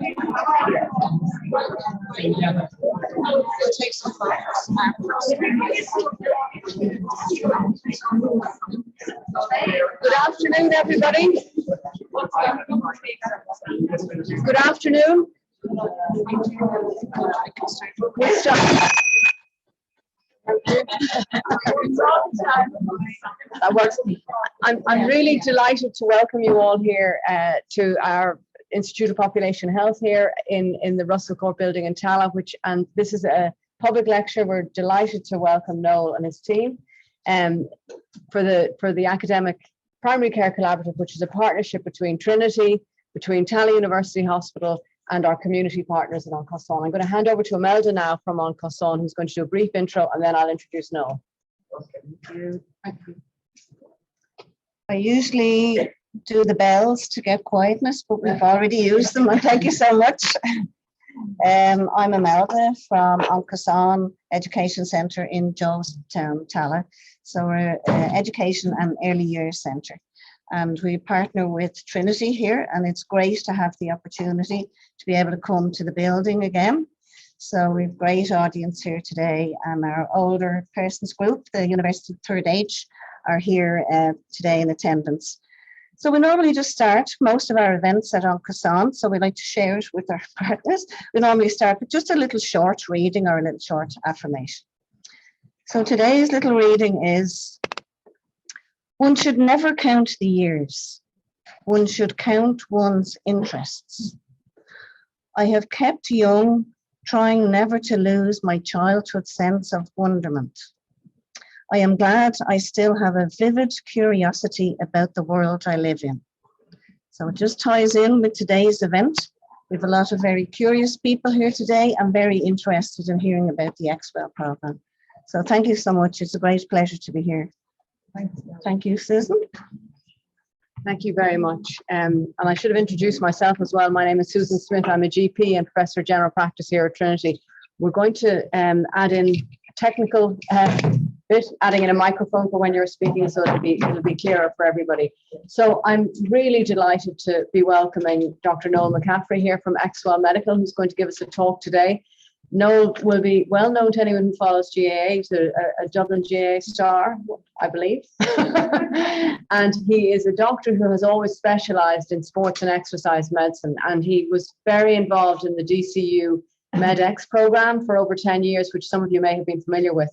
Take some photos. Good afternoon, everybody. Good afternoon. We'll start. That works. I'm really delighted to welcome you all here to our Institute of Population Health here in the Russell Court building in Tallaght, and this is a public lecture. We're delighted to welcome Noel and his team for the Academic Primary Care Collaborative, which is a partnership between Trinity, between Tallaght University Hospital and our community partners in Cosan. I'm going to hand over to Imelda now from Cosan, who's going to do a brief intro, and then I'll introduce Noel. Thank you. I usually do the bells to get quietness, but we've already used them, and thank you so much. I'm Imelda from Cosan Education Centre in Jonestown, Tallaght. So we're an education and early years centre. And we partner with Trinity here, and it's great to have the opportunity to be able to come to the building again. So we've a great audience here today, and our older persons group, the University Third Age, are here today in attendance. So we normally just start most of our events at Cosan, so we like to share it with our partners. We normally start with just a little short reading or a little short affirmation. So today's little reading is: one should never count the years. One should count one's interests. I have kept young, trying never to lose my childhood sense of wonderment. I am glad I still have a vivid curiosity about the world I live in. So it just ties in with today's event. We have a lot of very curious people here today and very interested in hearing about the ExWell program. So thank you so much. It's a great pleasure to be here. Thank you, Susan. Thank you very much. And I should have introduced myself as well. My name is Susan Smith. I'm a GP and Professor of General Practice here at Trinity. We're going to add in a technical bit, adding in a microphone for when you're speaking, so it'll be clearer for everybody. So I'm really delighted to be welcoming Dr. Noel McCaffrey here from ExWell Medical, who's going to give us a talk today. Noel will be well known to anyone who follows GAA. He's a Dublin GAA star, I believe. And he is a doctor who has always specialised in sports and exercise medicine. And he was very involved in the DCU MedX program for over 10 years, which some of you may have been familiar with.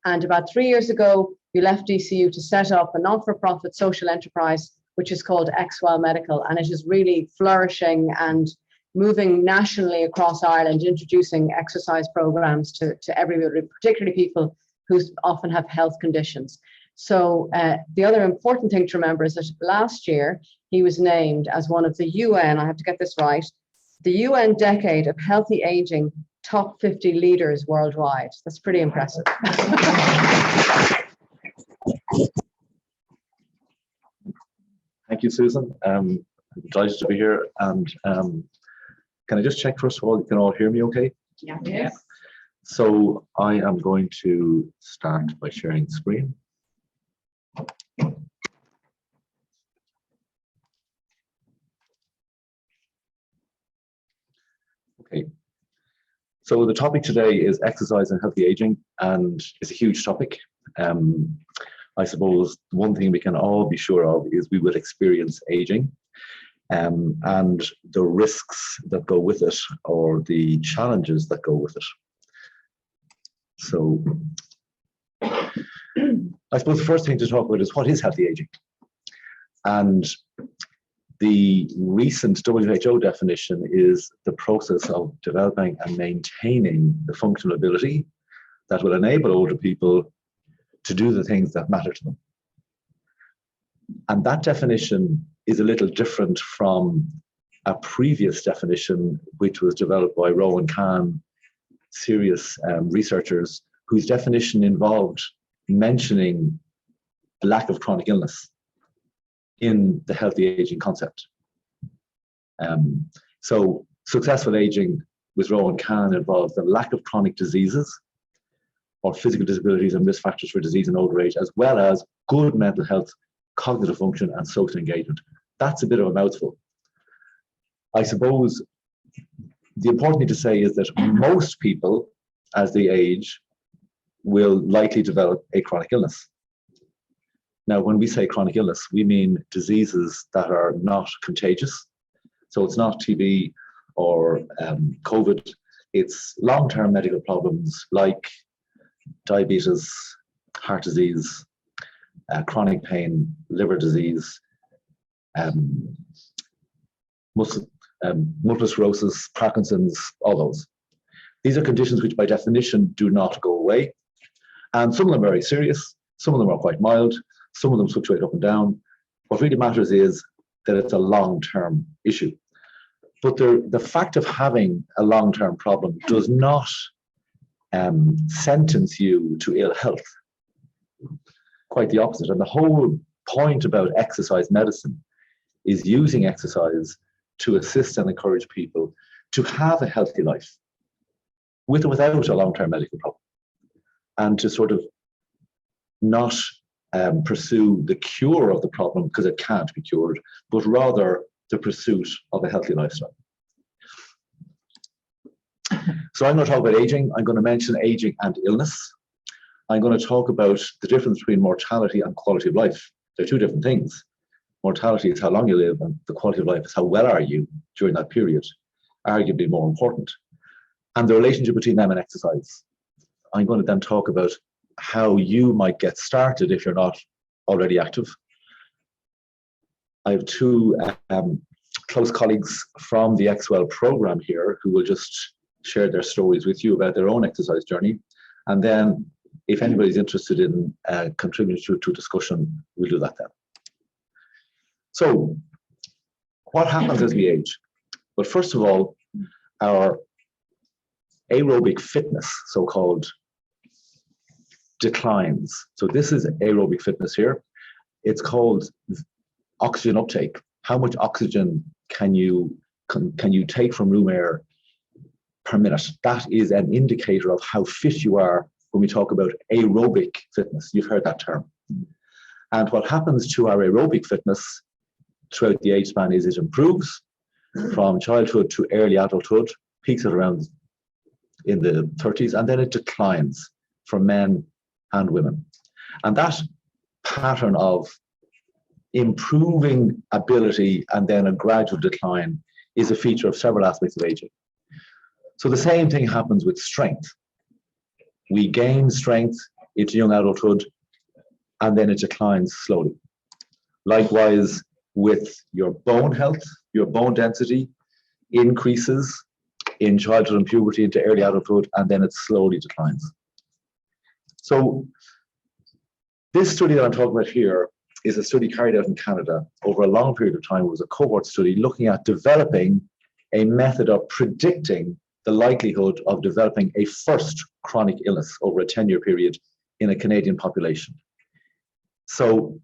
And about 3 years ago, you left DCU to set up a not-for-profit social enterprise, which is called ExWell Medical. And it is really flourishing and moving nationally across Ireland, introducing exercise programs to everybody, particularly people who often have health conditions. So the other important thing to remember is that last year, he was named as one of the UN, I have to get this right, the UN Decade of Healthy Aging Top 50 Leaders Worldwide. That's pretty impressive. Thank you, Susan. I'm delighted to be here. And can I just check first of all, you can all hear me okay? Yeah. Yes. So I am going to start by sharing the screen. Okay. So the topic today is exercise and healthy aging, and it's a huge topic. I suppose one thing we can all be sure of is we will experience aging. And the risks that go with it, or the challenges that go with it. So I suppose the first thing to talk about is what is healthy aging? And the recent WHO definition is the process of developing and maintaining the functional ability that will enable older people to do the things that matter to them. And that definition is a little different from a previous definition, which was developed by Rowan Kahn, serious researchers, whose definition involved mentioning the lack of chronic illness in the healthy aging concept. So successful aging with Rowan Kahn involves the lack of chronic diseases or physical disabilities and risk factors for disease in older age, as well as good mental health, cognitive function, and social engagement. That's a bit of a mouthful. I suppose the important thing to say is that most people, as they age, will likely develop a chronic illness. Now, when we say chronic illness, we mean diseases that are not contagious. So it's not TB or COVID. It's long-term medical problems like diabetes, heart disease, chronic pain, liver disease, multiple sclerosis, Parkinson's, all those. These are conditions which by definition do not go away. And some of them are very serious, some of them are quite mild, some of them fluctuate up and down. What really matters is that it's a long-term issue. But the fact of having a long-term problem does not sentence you to ill health. Quite the opposite. And the whole point about exercise medicine is using exercise to assist and encourage people to have a healthy life with or without a long-term medical problem, and to sort of not pursue the cure of the problem because it can't be cured, but rather the pursuit of a healthy lifestyle. So I'm going to talk about aging. I'm going to mention aging and illness. I'm going to talk about the difference between mortality and quality of life. They're two different things. Mortality is how long you live, and the quality of life is how well are you during that period, arguably more important. And the relationship between them and exercise. I'm going to then talk about how you might get started if you're not already active. I have two close colleagues from the ExWell program here who will just share their stories with you about their own exercise journey. And then if anybody's interested in contributing to a discussion, we'll do that then. So what happens as we age? Well, first of all, our aerobic fitness, so-called, declines. So this is aerobic fitness here. It's called oxygen uptake. How much oxygen can you take from room air per minute? That is an indicator of how fit you are when we talk about aerobic fitness. You've heard that term. And what happens to our aerobic fitness throughout the age span is it improves from childhood to early adulthood, peaks at around in the 30s, and then it declines for men and women. And that pattern of improving ability and then a gradual decline is a feature of several aspects of aging. So the same thing happens with strength. We gain strength into young adulthood, and then it declines slowly. Likewise, with your bone health, your bone density increases in childhood and puberty into early adulthood, and then it slowly declines. So this study that I'm talking about here is a study carried out in Canada over a long period of time. It was a cohort study looking at developing a method of predicting the likelihood of developing a first chronic illness over a 10-year period in a Canadian population. So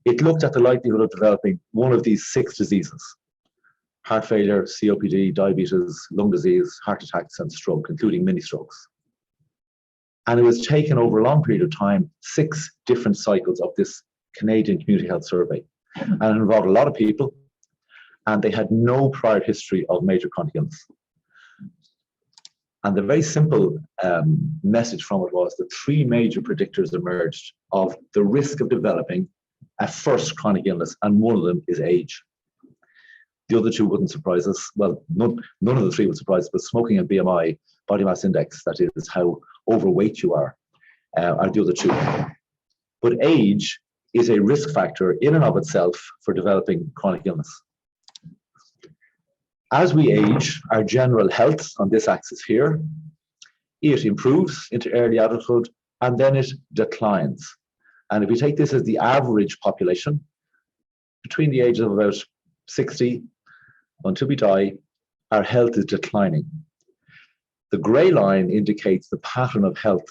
it looked at the likelihood of developing one of these 6 diseases: heart failure, COPD, diabetes, lung disease, heart attacks, and stroke, including mini strokes. And it was taken over a long period of time, 6 different cycles of this Canadian Community Health Survey. And it involved a lot of people, and they had no prior history of major chronic illness. And the very simple message from it was that 3 major predictors emerged of the risk of developing a first chronic illness, and one of them is age. The other 2 wouldn't surprise us. Well, none of the 3 would surprise us, but smoking and BMI, body mass index, that is how overweight you are the other 2. But age is a risk factor in and of itself for developing chronic illness. As we age, our general health on this axis here, it improves into early adulthood, and then it declines. And if we take this as the average population, between the ages of about 60 until we die, our health is declining. The grey line indicates the pattern of health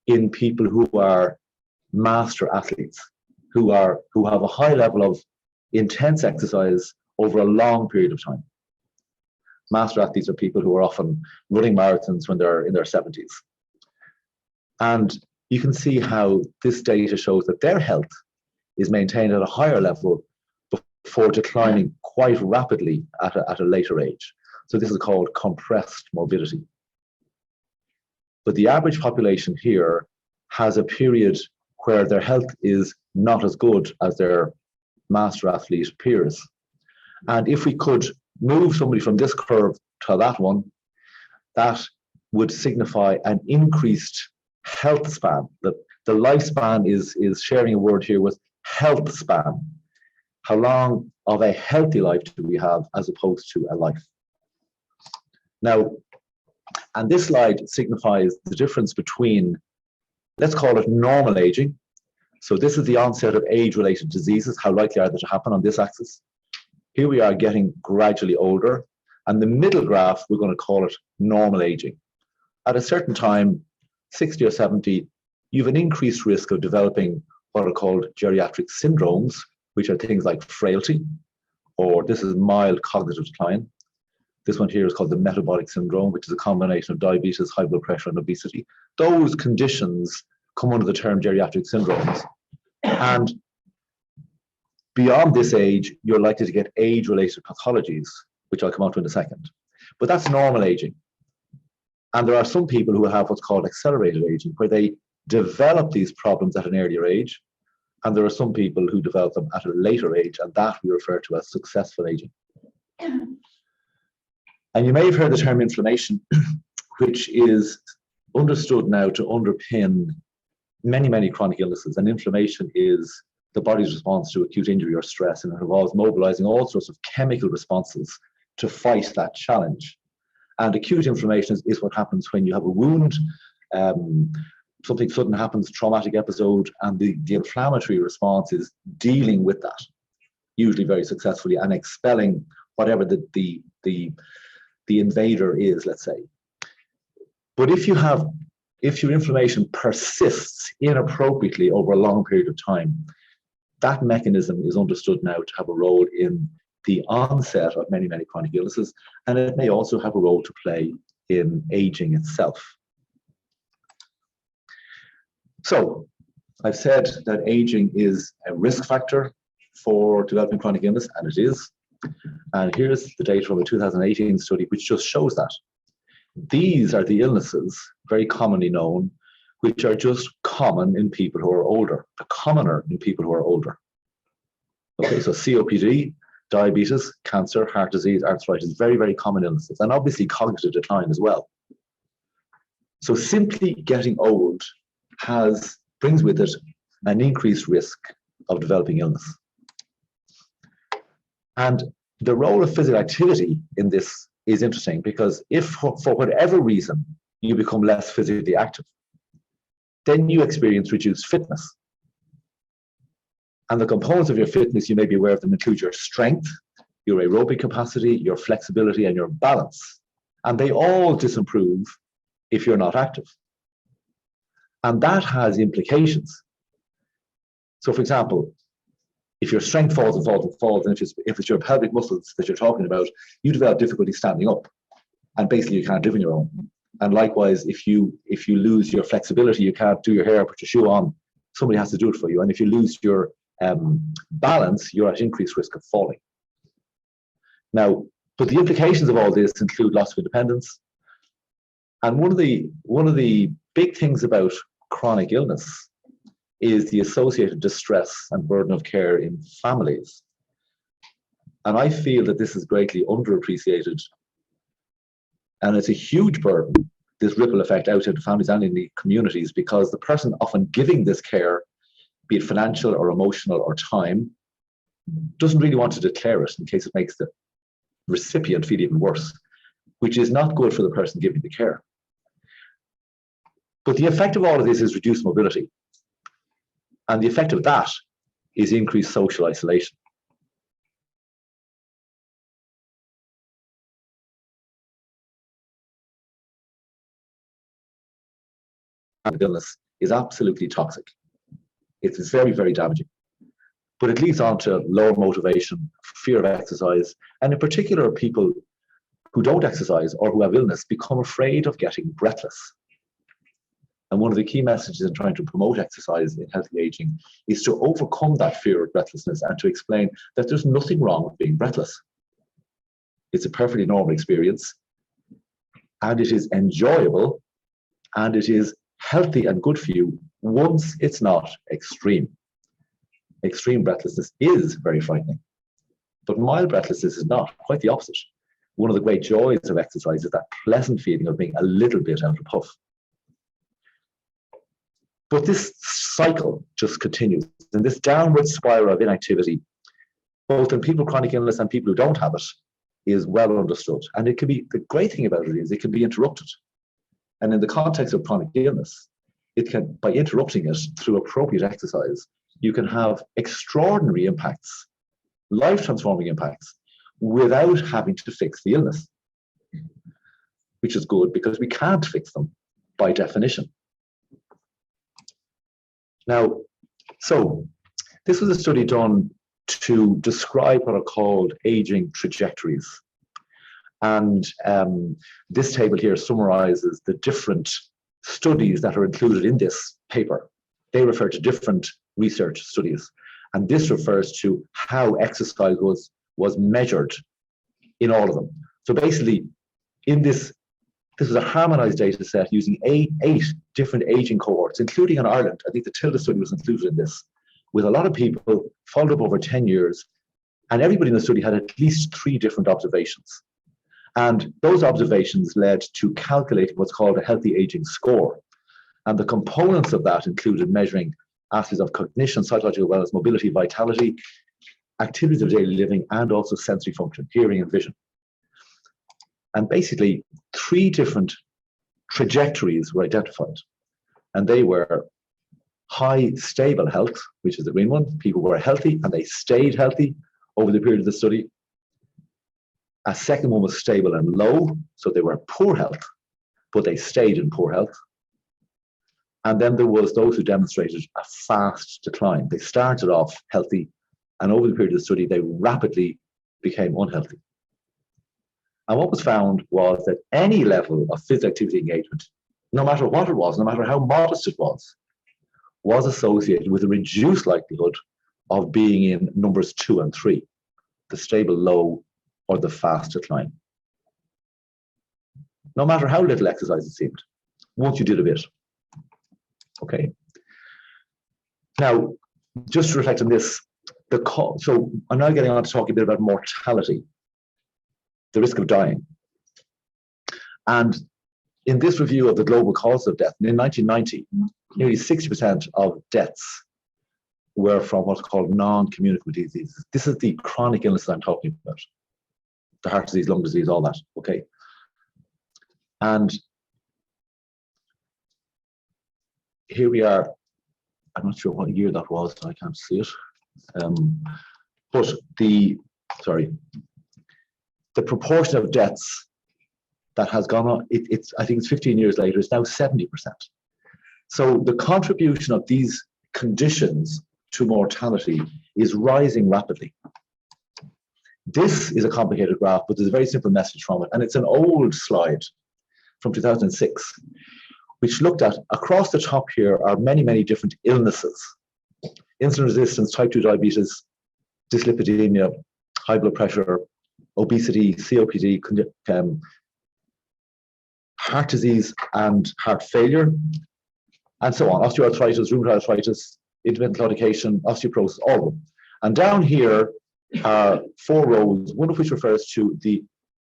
in people who are master athletes, who have a high level of intense exercise over a long period of time. Master athletes are people who are often running marathons when they're in their 70s. And you can see how this data shows that their health is maintained at a higher level before declining quite rapidly at a later age. So this is called compressed morbidity. But the average population here has a period where their health is not as good as their master athlete peers. And if we could move somebody from this curve to that one, that would signify an increased health span. The lifespan is sharing a word here with health span. How long of a healthy life do we have as opposed to a life? Now, and this slide signifies the difference between, let's call it normal aging. So this is the onset of age-related diseases. How likely are they to happen on this axis? Here we are getting gradually older. And the middle graph, we're going to call it normal aging. At a certain time, 60 or 70, you have an increased risk of developing what are called geriatric syndromes, which are things like frailty, or this is mild cognitive decline. This one here is called the metabolic syndrome, which is a combination of diabetes, high blood pressure, and obesity. Those conditions come under the term geriatric syndromes. And beyond this age, you're likely to get age-related pathologies, which I'll come on to in a second. But that's normal aging. And there are some people who have what's called accelerated aging, where they develop these problems at an earlier age. And there are some people who develop them at a later age, and that we refer to as successful aging. And you may have heard the term inflammation, which is understood now to underpin many, many chronic illnesses. And inflammation is the body's response to acute injury or stress, and it involves mobilizing all sorts of chemical responses to fight that challenge. And acute inflammation is what happens when you have a wound, something sudden happens, traumatic episode, and the inflammatory response is dealing with that, usually very successfully, and expelling whatever the invader is, let's say. But if your inflammation persists inappropriately over a long period of time, that mechanism is understood now to have a role in the onset of many, many chronic illnesses, and it may also have a role to play in aging itself. So I've said that aging is a risk factor for developing chronic illness, and it is. And here's the data from a 2018 study, which just shows that. These are the illnesses, very commonly known, which are just common in people who are older, the commoner in people who are older. Okay, so COPD, diabetes, cancer, heart disease, arthritis, very, very common illnesses, and obviously cognitive decline as well. So simply getting old brings with it an increased risk of developing illness. And the role of physical activity in this is interesting, because if for whatever reason you become less physically active, then you experience reduced fitness. And the components of your fitness, you may be aware of them, include your strength, your aerobic capacity, your flexibility, and your balance. And they all disimprove if you're not active. And that has implications. So for example, if your strength falls and falls and falls, and if it's your pelvic muscles that you're talking about, you develop difficulty standing up. And basically you can't live on your own. And likewise, if you lose your flexibility, you can't do your hair, put your shoe on, somebody has to do it for you. And if you lose your balance, you're at increased risk of falling. Now, but the implications of all this include loss of independence. And one of the big things about chronic illness is the associated distress and burden of care in families. And I feel that this is greatly underappreciated. And it's a huge burden, this ripple effect out into families and in the communities, because the person often giving this care, be it financial or emotional or time, doesn't really want to declare it in case it makes the recipient feel even worse, which is not good for the person giving the care. But the effect of all of this is reduced mobility. And the effect of that is increased social isolation. Illness is absolutely toxic. It's very, very damaging. But it leads on to lower motivation, fear of exercise, and in particular, people who don't exercise or who have illness become afraid of getting breathless. And one of the key messages in trying to promote exercise in healthy aging is to overcome that fear of breathlessness and to explain that there's nothing wrong with being breathless. It's a perfectly normal experience, and it is enjoyable, and it is healthy and good for you once it's not extreme. Extreme breathlessness is very frightening, but mild breathlessness is not, quite the opposite. One of the great joys of exercise is that pleasant feeling of being a little bit out of puff. But this cycle just continues, and this downward spiral of inactivity, both in people with chronic illness and people who don't have it, is well understood. And it can be, the great thing about it is it can be interrupted. And in the context of chronic illness, it can, by interrupting it through appropriate exercise, you can have extraordinary impacts, life-transforming impacts, without having to fix the illness, which is good because we can't fix them by definition. Now, so this was a study done to describe what are called aging trajectories. And this table here summarizes the different studies that are included in this paper. They refer to different research studies. And this refers to how exercise was measured in all of them. So basically, in this is a harmonized data set using eight different aging cohorts, including in Ireland. I think the Tilda study was included in this, with a lot of people followed up over 10 years. And everybody in the study had at least 3 different observations. And those observations led to calculating what's called a healthy aging score. And the components of that included measuring aspects of cognition, psychological wellness, mobility, vitality, activities of daily living, and also sensory function, hearing and vision. And basically, 3 different trajectories were identified. And they were high stable health, which is the green one. People were healthy and they stayed healthy over the period of the study. A second one was stable and low, so they were poor health, but they stayed in poor health. And then there was those who demonstrated a fast decline. They started off healthy, and over the period of the study, they rapidly became unhealthy. And what was found was that any level of physical activity engagement, no matter what it was, no matter how modest it was associated with a reduced likelihood of being in numbers 2 and 3, the stable low or the fast decline. No matter how little exercise it seemed, once you did a bit. Okay. Now, just to reflect on this, so I'm now getting on to talk a bit about mortality, the risk of dying. And in this review of the global cause of death, in 1990, nearly 60% of deaths were from what's called non-communicable diseases. This is the chronic illness I'm talking about. The heart disease, lung disease, all that, okay? And here we are. I'm not sure what year that was, I can't see it. But the proportion of deaths that has gone on, I think it's 15 years later, it's now 70%. So the contribution of these conditions to mortality is rising rapidly. This is a complicated graph, but there's a very simple message from it. And it's an old slide from 2006, which looked at, across the top here are many, many different illnesses. Insulin resistance, type 2 diabetes, dyslipidemia, high blood pressure, obesity, COPD, heart disease and heart failure, and so on, osteoarthritis, rheumatoid arthritis, intermittent claudication, osteoporosis, all of them. And down here are 4 rows, one of which refers to the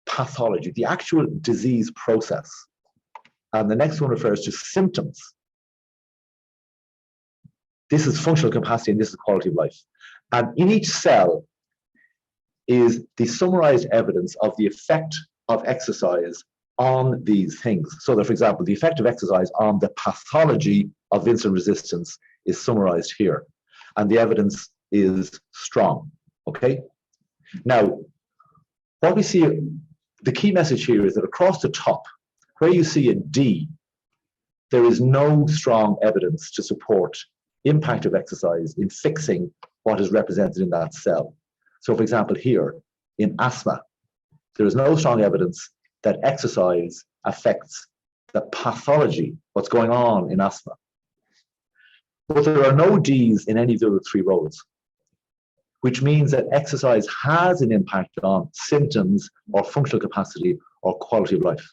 pathology, the actual disease process. And the next one refers to symptoms. This is functional capacity and this is quality of life. And in each cell is the summarized evidence of the effect of exercise on these things. So that, for example, the effect of exercise on the pathology of insulin resistance is summarized here. And the evidence is strong, okay? Now, what we see, the key message here is that across the top, where you see a D, there is no strong evidence to support impact of exercise in fixing what is represented in that cell. So, for example, here in asthma, there is no strong evidence that exercise affects the pathology, what's going on in asthma. But there are no Ds in any of the other 3 rows. which means that exercise has an impact on symptoms or functional capacity or quality of life.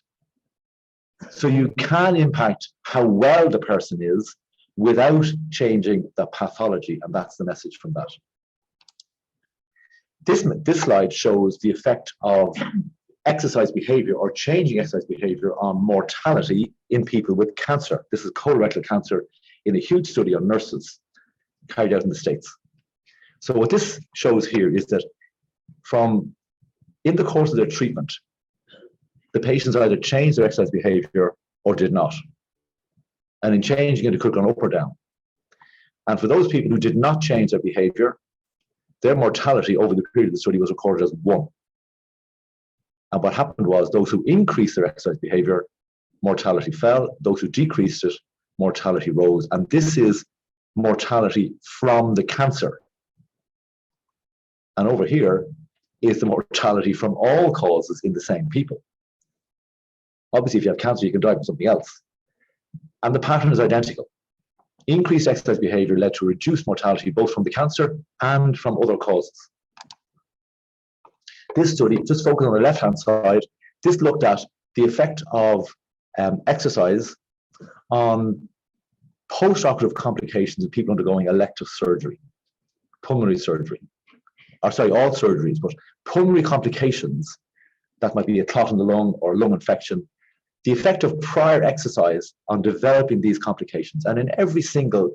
So you can impact how well the person is without changing the pathology, and that's the message from that. This slide shows the effect of exercise behavior or changing exercise behavior on mortality in people with cancer. This is colorectal cancer in a huge study on nurses carried out in the States. So what this shows here is that in the course of their treatment, the patients either changed their exercise behavior or did not. And in changing it, it could have gone up or down. And for those people who did not change their behavior, their mortality over the period of the study was recorded as 1. And what happened was those who increased their exercise behavior, mortality fell. Those who decreased it, mortality rose. And this is mortality from the cancer. And over here is the mortality from all causes in the same people. Obviously, if you have cancer, you can die from something else. And the pattern is identical. Increased exercise behavior led to reduced mortality both from the cancer and from other causes. This study, just focusing on the left-hand side, this looked at the effect of exercise on post-operative complications of people undergoing elective surgery, pulmonary surgery. Or sorry, all surgeries, but pulmonary complications, that might be a clot in the lung or lung infection, the effect of prior exercise on developing these complications. And in every single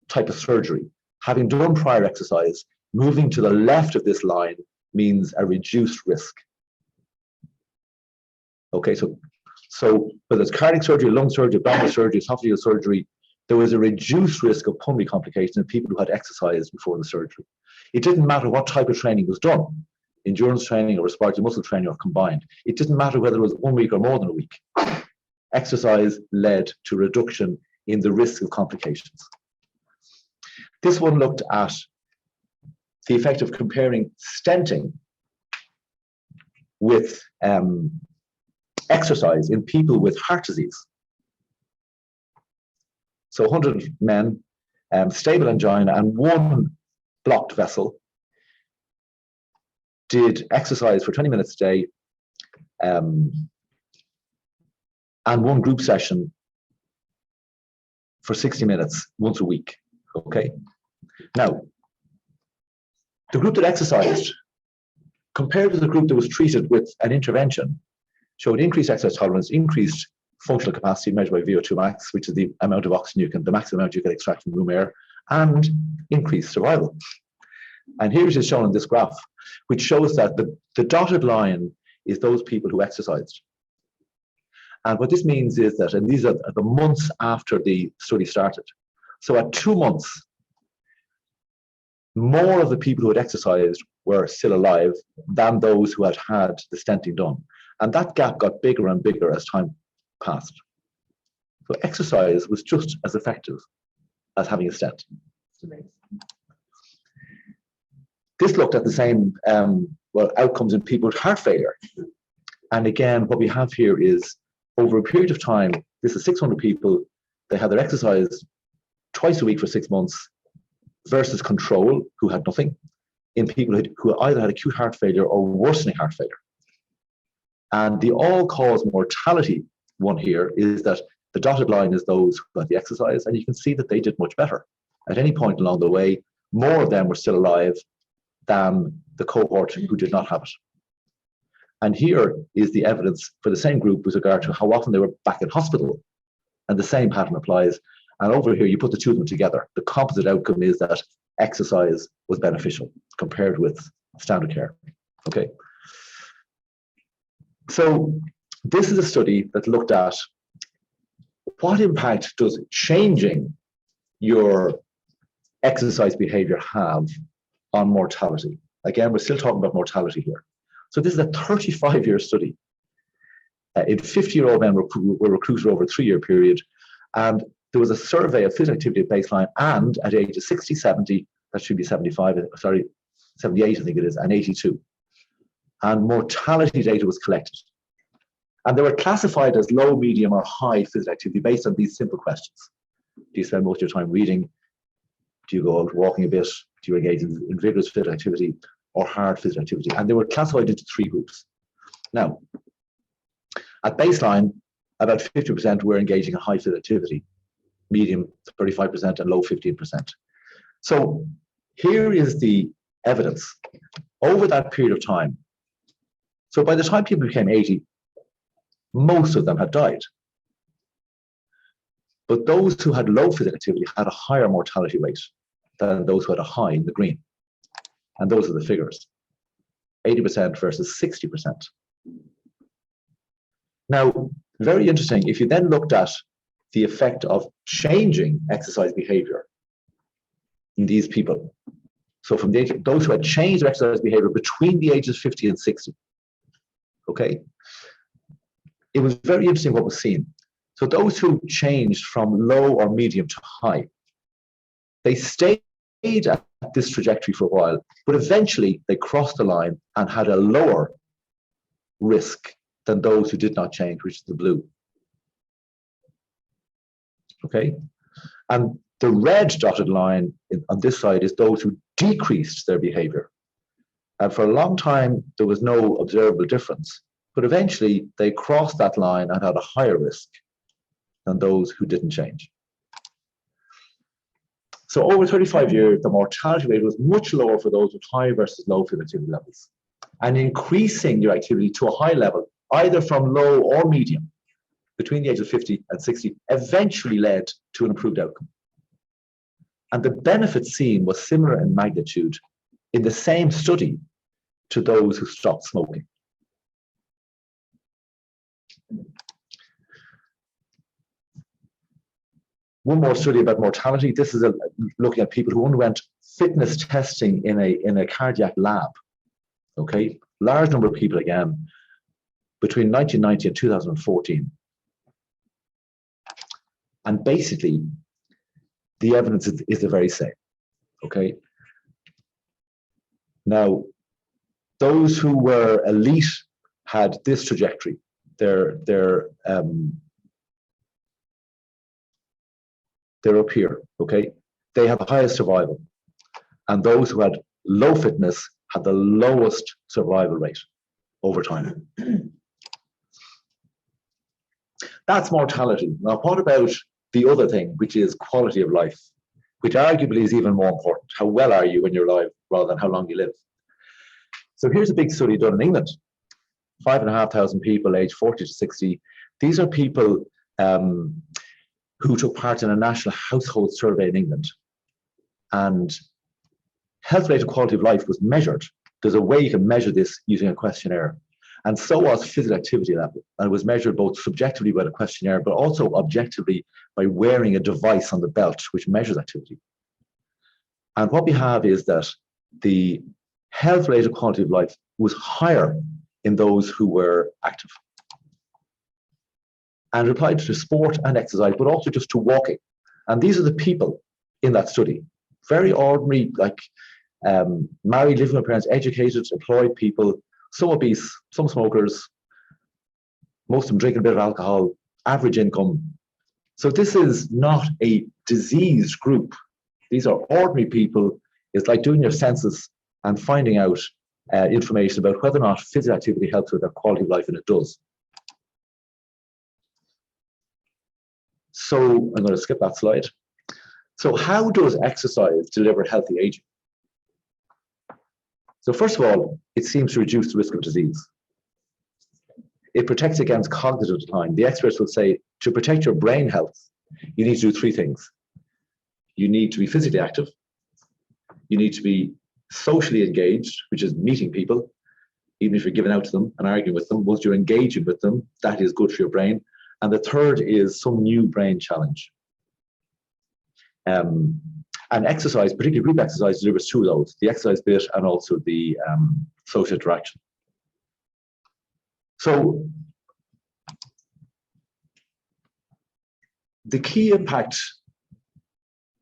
type of surgery, having done prior exercise, moving to the left of this line means a reduced risk. Okay, so whether it's cardiac surgery, lung surgery, abdominal surgery, esophageal surgery, there was a reduced risk of pulmonary complications in people who had exercised before the surgery. It didn't matter what type of training was done, endurance training or respiratory muscle training or combined. It didn't matter whether it was 1 week or more than a week. Exercise led to reduction in the risk of complications. This one looked at the effect of comparing stenting with exercise in people with heart disease. So 100 men, stable angina and 1 blocked vessel, did exercise for 20 minutes a day and 1 group session for 60 minutes once a week. Okay. Now, the group that exercised compared with the group that was treated with an intervention showed increased exercise tolerance, increased functional capacity measured by VO2 max, which is the amount of oxygen the maximum amount you can extract from room air, and increased survival. And here it is shown in this graph, which shows that the dotted line is those people who exercised. And what this means is that, and these are the months after the study started. So at 2 months, more of the people who had exercised were still alive than those who had had the stenting done. And that gap got bigger and bigger as time passed. So exercise was just as effective as having a stent. This looked at the same outcomes in people with heart failure. And again, what we have here is over a period of time, this is 600 people, they had their exercise twice a week for 6 months versus control, who had nothing, in people who either had acute heart failure or worsening heart failure. And the all-cause mortality one here is that the dotted line is those who had the exercise, and you can see that they did much better. At any point along the way, more of them were still alive than the cohort who did not have it. And here is the evidence for the same group with regard to how often they were back in hospital. And the same pattern applies. And over here, you put the two of them together. The composite outcome is that exercise was beneficial compared with standard care. Okay. So this is a study that looked at what impact does changing your exercise behavior have on mortality. Again, we're still talking about mortality here. So this is a 35-year study. In 50-year-old men were recruited over a 3-year period, and there was a survey of physical activity at baseline and at ages 60, 70, that should be 75, sorry, 78 I think it is, and 82. And mortality data was collected. And they were classified as low, medium, or high physical activity based on these simple questions. Do you spend most of your time reading? Do you go out walking a bit? Do you engage in vigorous physical activity or hard physical activity? And they were classified into 3 groups. Now, at baseline, about 50% were engaging in high physical activity, medium 35%, and low 15%. So here is the evidence over that period of time. So by the time people became 80, most of them had died. But those who had low physical activity had a higher mortality rate than those who had a high in the green. And those are the figures, 80% versus 60%. Now, very interesting, if you then looked at the effect of changing exercise behavior in these people, so from the age, those who had changed their exercise behavior between the ages of 50 and 60, okay, it was very interesting what was seen. So those who changed from low or medium to high, they stayed at this trajectory for a while, but eventually they crossed the line and had a lower risk than those who did not change, which is the blue. Okay, and the red dotted line on this side is those who decreased their behavior. And for a long time, there was no observable difference, but eventually they crossed that line and had a higher risk than those who didn't change. So over 35 years, the mortality rate was much lower for those with high versus low physical activity levels. And increasing your activity to a high level, either from low or medium, between the age of 50 and 60, eventually led to an improved outcome. And the benefit seen was similar in magnitude in the same study to those who stopped smoking. One more study about mortality. This is looking at people who underwent fitness testing in a cardiac lab. Okay, large number of people again, between 1990 and 2014. And basically, the evidence is the very same. Okay. Now, those who were elite had this trajectory. They're up here, okay? They have the highest survival. And those who had low fitness had the lowest survival rate over time. That's mortality. Now, what about the other thing, which is quality of life, which arguably is even more important? How well are you when you're alive rather than how long you live? So here's a big study done in England. 5,500 people aged 40 to 60. These are people who took part in a national household survey in England. And health-related quality of life was measured. There's a way you can measure this using a questionnaire. And so was physical activity level. And it was measured both subjectively by the questionnaire, but also objectively by wearing a device on the belt, which measures activity. And what we have is that the health-related quality of life was higher in those who were active. And it applied to sport and exercise, but also just to walking. And these are the people in that study. Very ordinary, like married, living with parents, educated, employed people, some obese, some smokers, most of them drinking a bit of alcohol, average income. So this is not a diseased group. These are ordinary people. It's like doing your census and finding out information about whether or not physical activity helps with their quality of life, and it does. So I'm going to skip that slide. So how does exercise deliver healthy aging? So first of all, it seems to reduce the risk of disease. It protects against cognitive decline. The experts will say to protect your brain health, you need to do 3 things. You need to be physically active. You need to be socially engaged, which is meeting people, even if you're giving out to them and arguing with them. Once you're engaging with them, that is good for your brain. And the third is some new brain challenge. And exercise, particularly group exercise, delivers 2 of those, the exercise bit and also the social interaction. So the key impact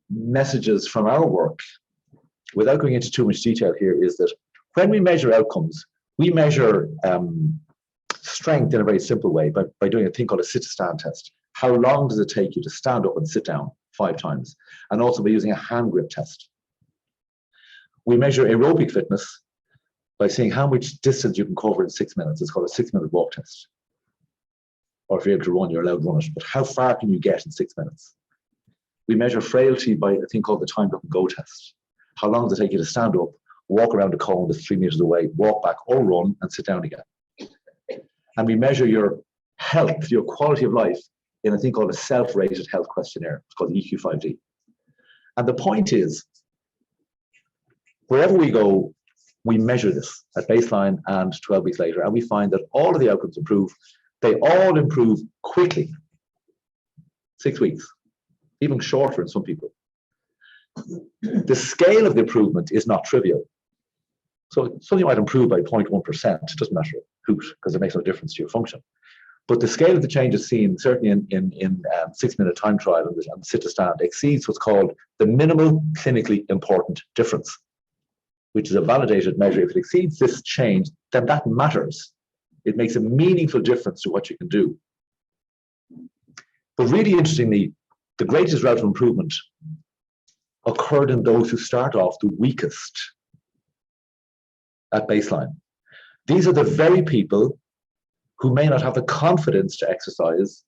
messages from our work, without going into too much detail here, is that when we measure outcomes, we measure strength in a very simple way by doing a thing called a sit-to-stand test. How long does it take you to stand up and sit down 5 times? And also by using a hand grip test. We measure aerobic fitness by seeing how much distance you can cover in 6 minutes. It's called a 6-minute walk test. Or if you're able to run, you're allowed to run it. But how far can you get in 6 minutes? We measure frailty by a thing called the time up and go test. How long does it take you to stand up, walk around a cone that's 3 meters away, walk back or run and sit down again? And we measure your health, your quality of life in a thing called a self-rated health questionnaire. It's called EQ5D. And the point is, wherever we go, we measure this at baseline and 12 weeks later, and we find that all of the outcomes improve. They all improve quickly. 6 weeks, even shorter in some people. The scale of the improvement is not trivial. So something might improve by 0.1%. It doesn't matter who's, because it makes no difference to your function. But the scale of the changes seen, certainly in 6-minute time trial and sit to stand, exceeds what's called the minimal clinically important difference, which is a validated measure. If it exceeds this change, then that matters. It makes a meaningful difference to what you can do. But really interestingly, the greatest relative improvement occurred in those who start off the weakest at baseline. These are the very people who may not have the confidence to exercise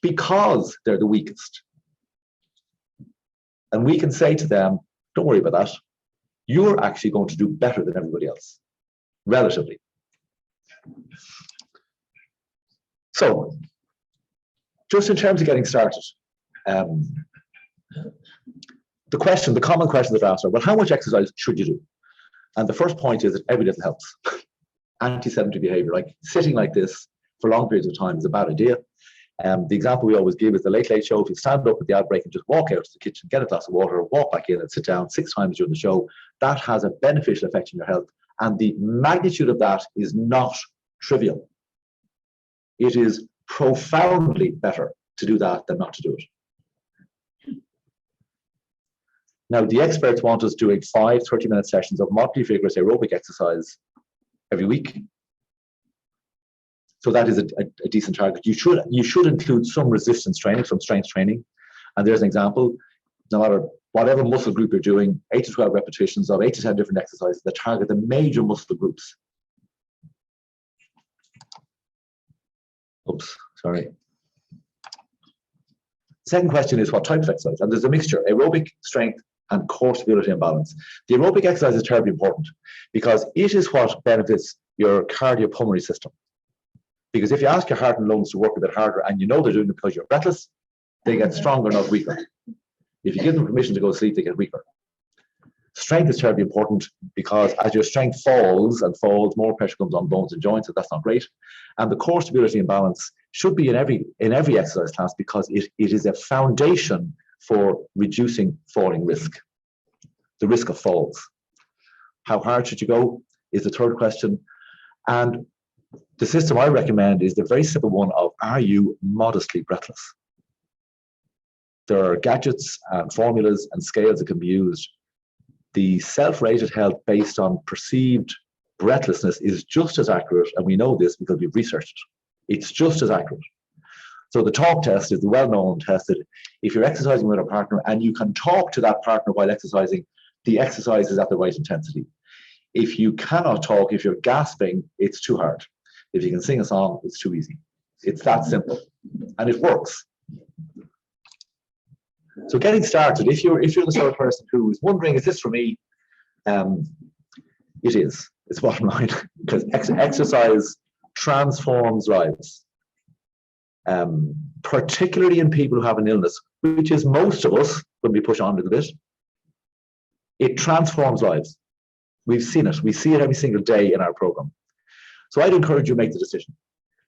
because they're the weakest. And we can say to them, don't worry about that. You're actually going to do better than everybody else, relatively. So, just in terms of getting started, the common question that's asked are, well, how much exercise should you do? And the first point is that every little helps. Anti-sedentary behavior, like sitting like this for long periods of time, is a bad idea. The example we always give is the Late Late Show. If you stand up at the outbreak and just walk out to the kitchen, get a glass of water, walk back in and sit down 6 times during the show, that has a beneficial effect on your health. And the magnitude of that is not trivial. It is profoundly better to do that than not to do it. Now, the experts want us doing 5 30-minute sessions of moderately vigorous aerobic exercise every week. So that is a decent target. You should include some resistance training, some strength training. And there's an example. No matter whatever muscle group you're doing, 8 to 12 repetitions of 8 to 10 different exercises that target the major muscle groups. Oops, sorry. Second question is what type of exercise? And there's a mixture, aerobic, strength, and core stability and balance. The aerobic exercise is terribly important because it is what benefits your cardiopulmonary system. Because if you ask your heart and lungs to work a bit harder and you know they're doing it because you're breathless, they get stronger, not weaker. If you give them permission to go to sleep, they get weaker. Strength is terribly important because as your strength falls, more pressure comes on bones and joints, and that's not great. And the core stability and balance should be in every exercise class because it is a foundation for reducing falling risk, the risk of falls. How hard should you go is the third question. And the system I recommend is the very simple one of, are you modestly breathless? There are gadgets and formulas and scales that can be used. The self-rated health based on perceived breathlessness is just as accurate, and we know this because we've researched it. It's just as accurate. So the talk test is the well-known test that if you're exercising with a partner and you can talk to that partner while exercising, the exercise is at the right intensity. If you cannot talk, if you're gasping, it's too hard. If you can sing a song, it's too easy. It's that simple, and it works. So getting started, if you're the sort of person who is wondering, is this for me? It is. It's bottom line, because exercise transforms lives, particularly in people who have an illness, which is most of us when we push on a little bit. It transforms lives. We've seen it. We see it every single day in our program. So I'd encourage you to make the decision.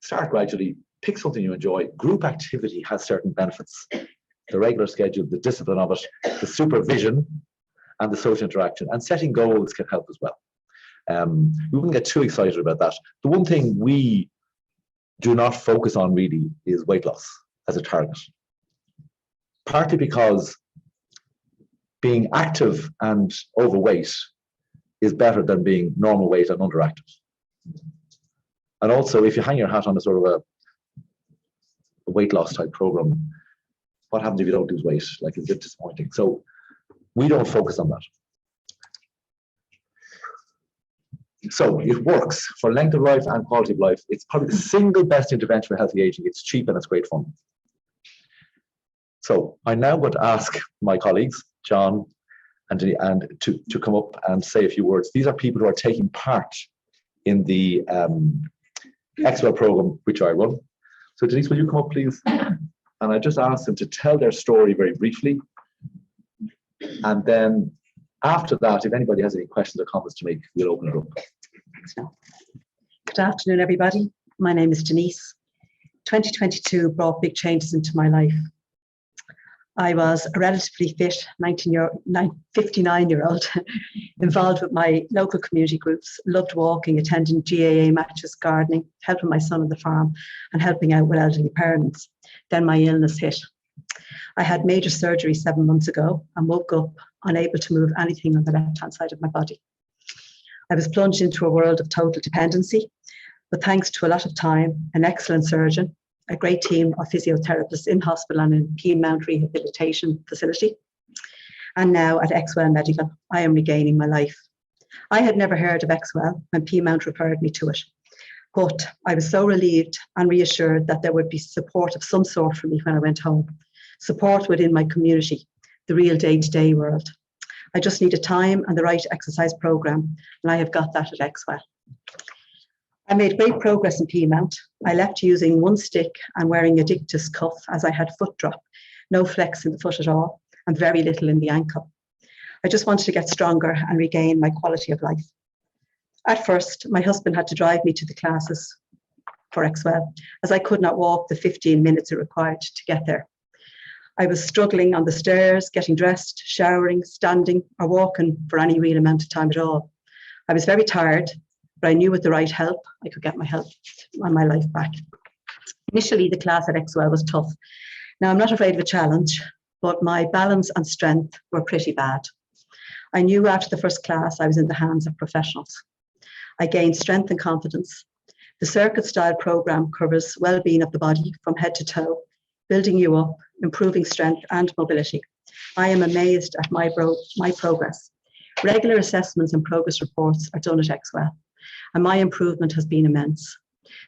Start gradually. Pick something you enjoy. Group activity has certain benefits. The regular schedule, the discipline of it, the supervision, and the social interaction. And setting goals can help as well. We wouldn't get too excited about that. The one thing we do not focus on really is weight loss as a target. Partly because being active and overweight is better than being normal weight and underactive. And also, if you hang your hat on a sort of a weight loss type program, what happens if you don't lose weight? Like, it's a bit disappointing. So we don't focus on that. So it works for length of life and quality of life. It's probably the single best intervention for healthy aging. It's cheap and it's great fun. So I now want to ask my colleagues, John and to come up and say a few words. These are people who are taking part in the ExWell program, which I run. So Denise, will you come up, please? And I just asked them to tell their story very briefly. And then after that, if anybody has any questions or comments to make, we'll open it up. Good afternoon, everybody. My name is Denise. 2022 brought big changes into my life. I was a relatively fit 59-year-old, involved with my local community groups, loved walking, attending GAA matches, gardening, helping my son on the farm, and helping out with elderly parents. Then my illness hit. I had major surgery 7 months ago and woke up unable to move anything on the left-hand side of my body. I was plunged into a world of total dependency, but thanks to a lot of time, an excellent surgeon, a great team of physiotherapists in hospital and in Piedmont Rehabilitation Facility, and now at ExWell Medical, I am regaining my life. I had never heard of ExWell when Piedmont referred me to it, but I was so relieved and reassured that there would be support of some sort for me when I went home, support within my community, the real day-to-day world. I just needed time and the right exercise program, and I have got that at ExWell. I made great progress in Piedmont. I left using one stick and wearing a dictus cuff as I had foot drop, no flex in the foot at all, and very little in the ankle. I just wanted to get stronger and regain my quality of life. At first, my husband had to drive me to the classes for ExWell, as I could not walk the 15 minutes it required to get there. I was struggling on the stairs, getting dressed, showering, standing, or walking for any real amount of time at all. I was very tired, but I knew with the right help, I could get my health and my life back. Initially, the class at ExWell was tough. Now, I'm not afraid of a challenge, but my balance and strength were pretty bad. I knew after the first class I was in the hands of professionals. I gained strength and confidence. The circuit-style program covers well-being of the body from head to toe, building you up, improving strength and mobility. I am amazed at my progress. Regular assessments and progress reports are done at ExWell, and my improvement has been immense.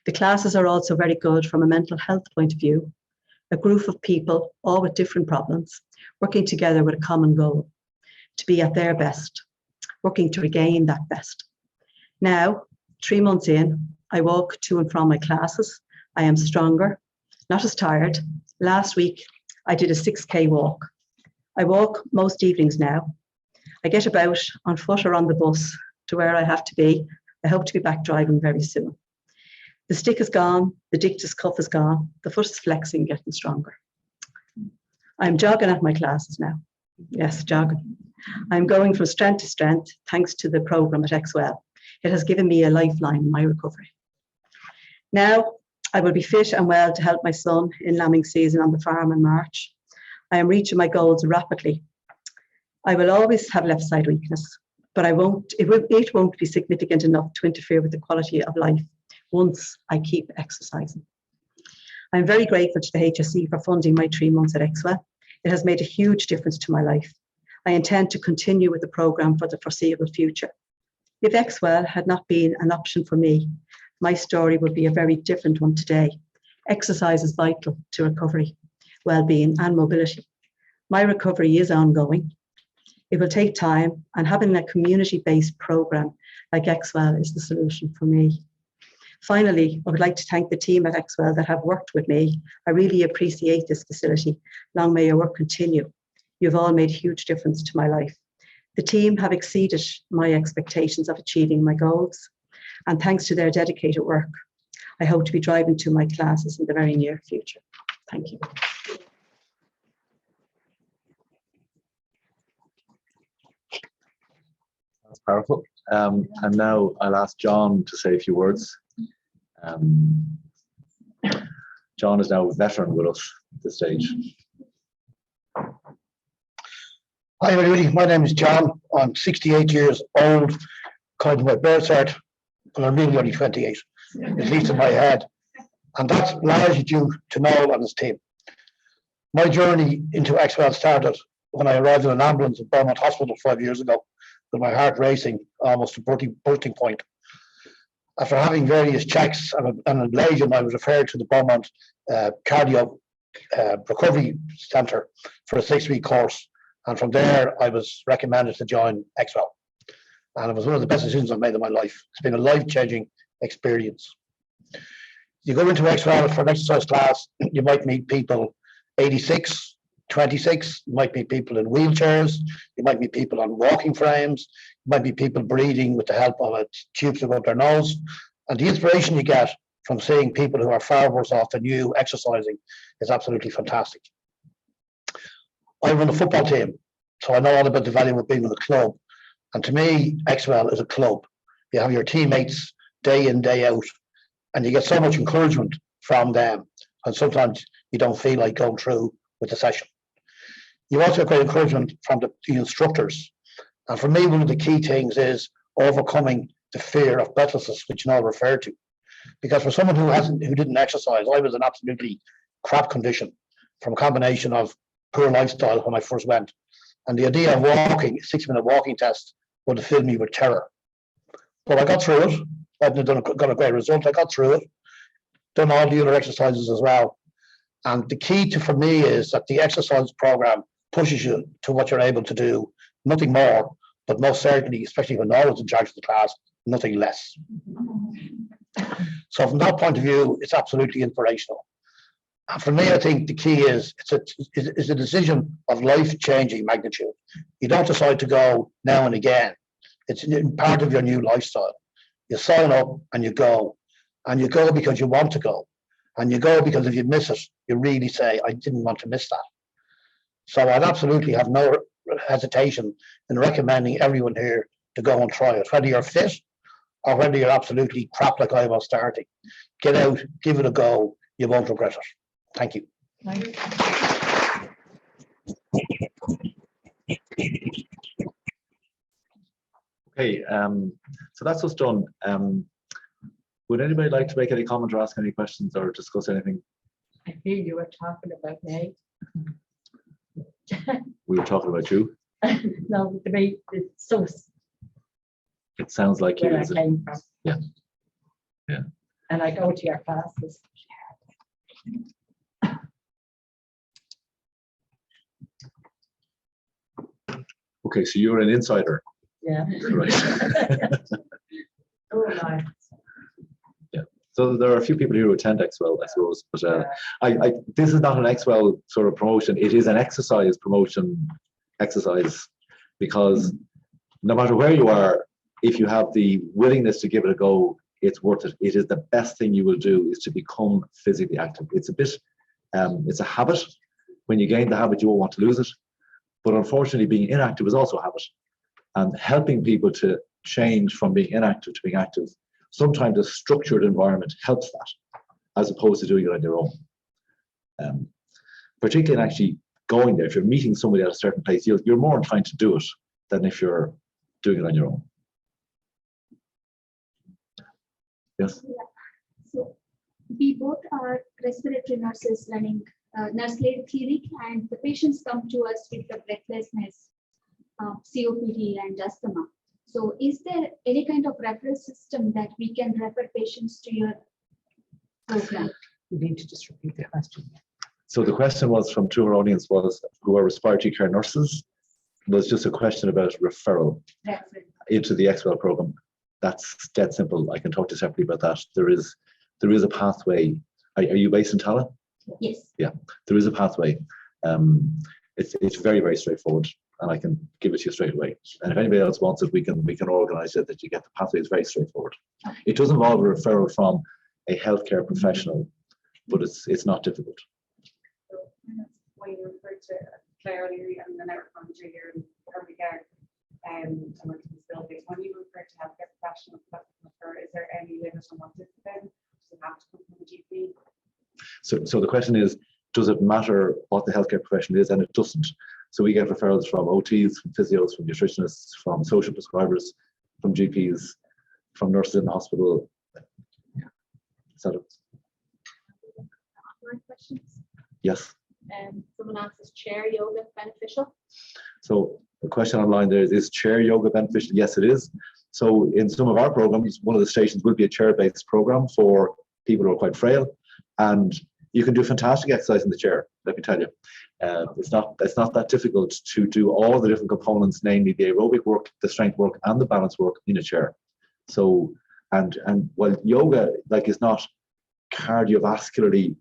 The classes are also very good from a mental health point of view. A group of people, all with different problems, working together with a common goal, to be at their best, working to regain that best. Now, 3 months in, I walk to and from my classes. I am stronger, not as tired. Last week, I did a 6K walk. I walk most evenings now. I get about on foot or on the bus to where I have to be. I hope to be back driving very soon. The stick is gone, the dictus cuff is gone, the foot is flexing, getting stronger. I'm jogging at my classes now. Yes, jogging. I'm going from strength to strength thanks to the program at ExWell. It has given me a lifeline in my recovery. Now, I will be fit and well to help my son in lambing season on the farm in March. I am reaching my goals rapidly. I will always have left side weakness, but it won't be significant enough to interfere with the quality of life once I keep exercising. I'm very grateful to the HSE for funding my 3 months at ExWell. It has made a huge difference to my life. I intend to continue with the program for the foreseeable future. If ExWell had not been an option for me, my story would be a very different one today. Exercise is vital to recovery, well-being and mobility. My recovery is ongoing. It will take time, and having a community-based program like ExWell is the solution for me. Finally, I would like to thank the team at ExWell that have worked with me. I really appreciate this facility. Long may your work continue. You've all made a huge difference to my life. The team have exceeded my expectations of achieving my goals, and thanks to their dedicated work, I hope to be driving to my classes in the very near future. Thank you. That's powerful. And now I'll ask John to say a few words. John is now a veteran with us at this stage. Hi everybody, my name is John. I'm 68 years old, kind of my birth cert, but I'm really only 28, at least in my head. And that's largely due to Noel and his team. My journey into ExWell started when I arrived in an ambulance at Beaumont Hospital 5 years ago, with my heart racing almost to bursting point. After having various checks and ablation, I was referred to the Beaumont Cardio Recovery Centre for a 6-week course. And from there, I was recommended to join ExWell. And it was one of the best decisions I've made in my life. It's been a life-changing experience. You go into ExWell for an exercise class, you might meet people 86, 26, you might meet people in wheelchairs, you might meet people on walking frames, you might meet people breathing with the help of a tube to go up their nose. And the inspiration you get from seeing people who are far worse off than you exercising is absolutely fantastic. I run a football team, so I know all about the value of being in a club. And to me, ExWell is a club. You have your teammates day in, day out, and you get so much encouragement from them. And sometimes you don't feel like going through with the session. You also get great encouragement from the instructors. And for me, one of the key things is overcoming the fear of breathlessness, which Noel referred to. Because for someone who didn't exercise, I was in absolutely crap condition from a combination of poor lifestyle when I first went. And the idea of walking, a 6-minute walking test, would have filled me with terror. But I got through it. I got a great result. I got through it. Done all the other exercises as well. And the key for me is that the exercise program pushes you to what you're able to do, nothing more, but most certainly, especially when I was in charge of the class, nothing less. So from that point of view, it's absolutely inspirational. And for me, I think the key is it's a decision of life-changing magnitude. You don't decide to go now and again. It's part of your new lifestyle. You sign up and you go. And you go because you want to go. And you go because if you miss it, you really say, I didn't want to miss that. So I'd absolutely have no hesitation in recommending everyone here to go and try it, whether you're fit or whether you're absolutely crap like I was starting. Get out, give it a go. You won't regret it. Thank you. Okay, so that's us done. Would anybody like to make any comment or ask any questions or discuss anything? I hear you were talking about me. We were talking about you. No, the way it's so It sounds like you. where I Is it? came from. Yeah. Yeah. And I go to your classes. Okay, so you're an insider. Yeah. Right. Oh my. So there are a few people here who attend ExWell, I suppose, but this is not an ExWell sort of promotion. It is an exercise promotion exercise, because no matter where you are, if you have the willingness to give it a go, it's worth it. It is the best thing you will do is to become physically active. It's a bit, it's a habit. When you gain the habit, you won't want to lose it. But unfortunately, being inactive is also a habit. And helping people to change from being inactive to being active, sometimes a structured environment helps that, as opposed to doing it on your own. Particularly in actually going there, if you're meeting somebody at a certain place, you're more inclined to do it than if you're doing it on your own. Yes? Yeah. So we both are respiratory nurses running nurse-led clinic, and the patients come to us with the breathlessness, COPD and asthma. So is there any kind of referral system that we can refer patients to your program? You need to just repeat the question. So the question was from two of our audience was, who are respiratory care nurses, was just a question about referral into the ExWell program. That's dead simple. I can talk to you separately about that. There is a pathway. Are you based in Tallaght? Yes. Yeah, there is a pathway. It's very, very straightforward, and I can give it to you straight away. And if anybody else wants it, we can organise it that you get the pathway. It's very straightforward. It does involve a referral from a healthcare professional, but it's not difficult. So when you refer to Claire O'Leary and the network manager here in Cappagh, and when you refer to healthcare professionals, is there any limit on what discipline? Does it have to come from the GP? So the question is, does it matter what the healthcare profession is? And it doesn't. So we get referrals from OTs, from physios, from nutritionists, from social prescribers, from GPs, from nurses in the hospital. Yeah. Is that it? More questions? Yes. Someone asks, is chair yoga beneficial? So the question online there is chair yoga beneficial? Yes, it is. So in some of our programs, one of the stations will be a chair-based program for people who are quite frail, and you can do fantastic exercise in the chair, let me tell you. It's not that difficult to do all the different components, namely the aerobic work, the strength work, and the balance work in a chair. So, and while yoga is not cardiovascularly